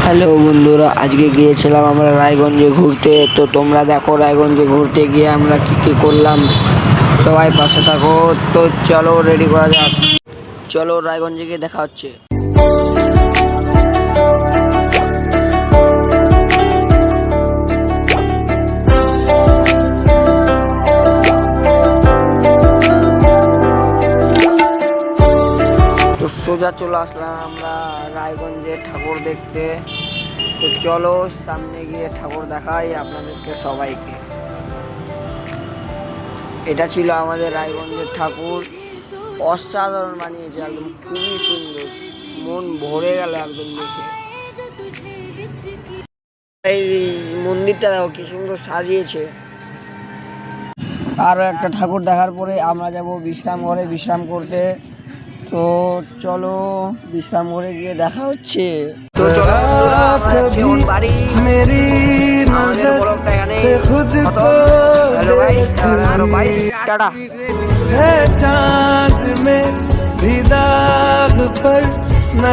Hello বন্ধুরা, আজকে গিয়েছিলাম আমরা রায়গঞ্জে ঘুরতে। তো তোমরা দেখো রায়গঞ্জে ঘুরতে গিয়ে আমরা কি করলাম। সবাই পাশে থাকো। তো চলো রেডি করা যাক, চলো রায়গঞ্জে গিয়ে দেখা হচ্ছে। তো সোজা চলে আসলাম আমরা রায়গঞ্জে ঠাকুর দেখতে। তো চলো সামনে গিয়ে ঠাকুর দেখাই আপনাদেরকে সবাইকে। এটা ছিল আমাদের রায়গঞ্জের ঠাকুর, অসাধারণ বানিয়েছে, একদম খুবই সুন্দর, মন ভরে গেল একদম দেখে। এই মন্দিরটা দেখো কি সুন্দর সাজিয়েছে। আরো একটা ঠাকুর দেখার পরে আমরা যাব বিশ্রাম ঘরে বিশ্রাম করতে। তো চলো বিশ্রাম ঘরে গিয়ে দেখা হচ্ছে। তো চলো বন্ধুরা, আমরা যাচ্ছি এখন বাড়ি। আমাদের ব্লগটা এখানে খতম। হ্যালো গাইস, আরো গাইস টাটা। है चांद में भी दाग पर न